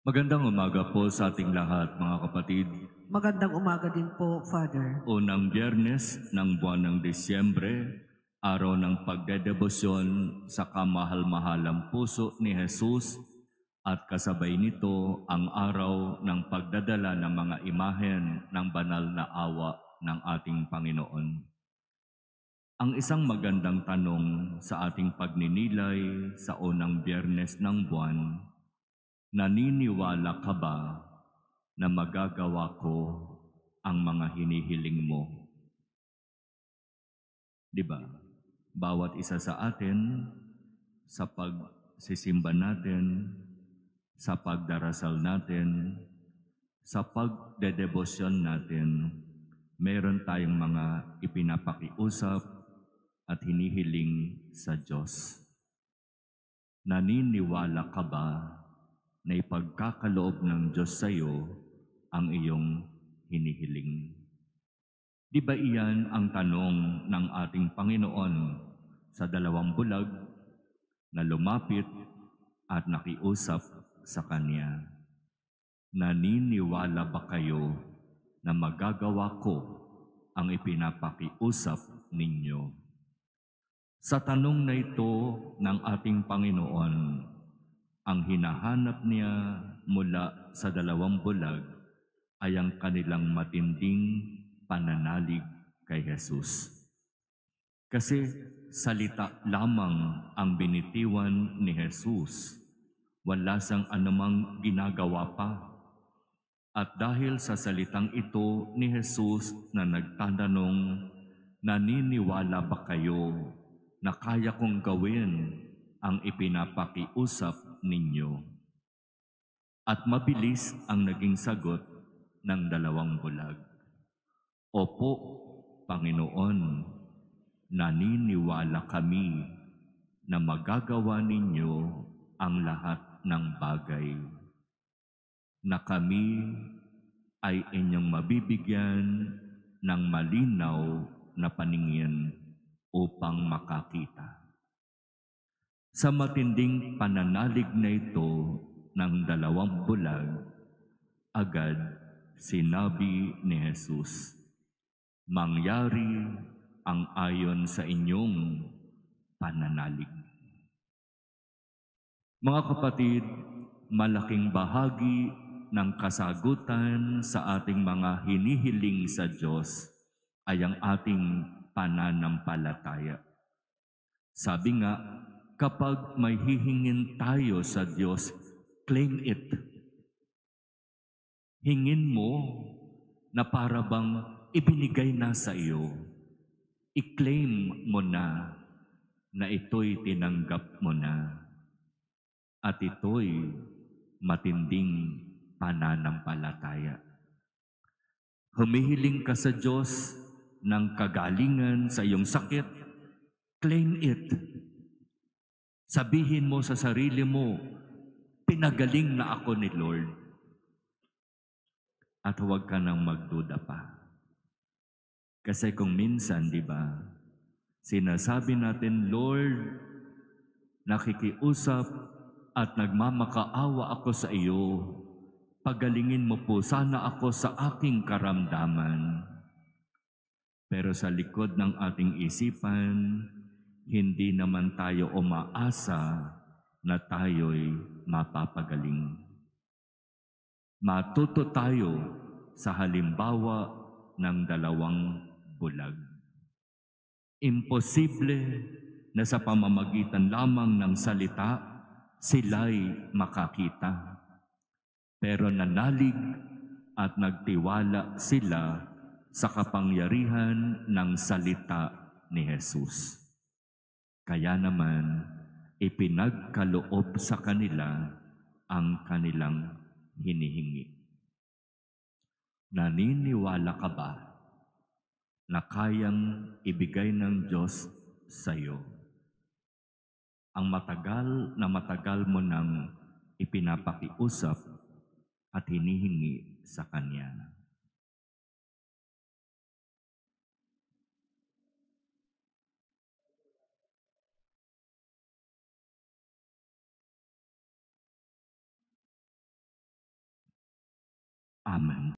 Magandang umaga po sa ating lahat, mga kapatid. Magandang umaga din po, Father. Unang biyernes ng buwan ng Disyembre, araw ng pagdedebosyon sa kamahal-mahalang puso ni Jesus at kasabay nito ang araw ng pagdadala ng mga imahen ng banal na awa ng ating Panginoon. Ang isang magandang tanong sa ating pagninilay sa unang biyernes ng buwan, naniniwala ka ba na magagawa ko ang mga hinihiling mo? Di ba? Bawat isa sa atin, sa pagsisimba natin, sa pagdarasal natin, sa pagdedebosyon natin, meron tayong mga ipinapakiusap at hinihiling sa Diyos. Naniniwala ka ba na ipagkakaloob ng Diyos sa iyo ang iyong hinihiling? Di ba iyan ang tanong ng ating Panginoon sa dalawang bulag na lumapit at nakiusap sa Kanya? Naniniwala ba kayo na magagawa ko ang ipinapakiusap ninyo? Sa tanong na ito ng ating Panginoon, ang hinahanap niya mula sa dalawang bulag ay ang kanilang matinding pananalig kay Jesus. Kasi salita lamang ang binitiwan ni Jesus. Wala siyang anumang ginagawa pa. At dahil sa salitang ito ni Jesus na nagtatanong, naniniwala ba kayo na kaya kong gawin ang ipinapakiusap ninyo? At mabilis ang naging sagot ng dalawang bulag. Opo, Panginoon, naniniwala kami na magagawa ninyo ang lahat ng bagay, na kami ay inyong mabibigyan ng malinaw na paningin upang makakita. Sa matinding pananalig na ito ng dalawang bulag, agad sinabi ni Jesus, mangyari ang ayon sa inyong pananalig. Mga kapatid, malaking bahagi ng kasagutan sa ating mga hinihiling sa Diyos ay ang ating pananampalataya. Sabi nga, kapag may hihingin tayo sa Diyos, claim it. Hingin mo na para bang ibinigay na sa iyo. I-claim mo na ito'y tinanggap mo na. At ito'y matinding pananampalataya. Humihiling ka sa Diyos ng kagalingan sa iyong sakit, claim it. Sabihin mo sa sarili mo, pinagaling na ako ni Lord. At huwag ka nang magduda pa. Kasi kung minsan, di ba, sinasabi natin, Lord, nakikiusap at nagmamakaawa ako sa iyo. Pagalingin mo po sana ako sa aking karamdaman. Pero sa likod ng ating isipan, hindi naman tayo umaasa na tayo'y mapapagaling. Matuto tayo sa halimbawa ng dalawang bulag. Imposible na sa pamamagitan lamang ng salita, sila'y makakita. Pero nanalig at nagtiwala sila sa kapangyarihan ng salita ni Jesus. Kaya naman, ipinagkaloob sa kanila ang kanilang hinihingi. Naniniwala ka ba na kayang ibigay ng Diyos sa iyo ang matagal mo nang ipinapakiusap at hinihingi sa Kanya? Amen.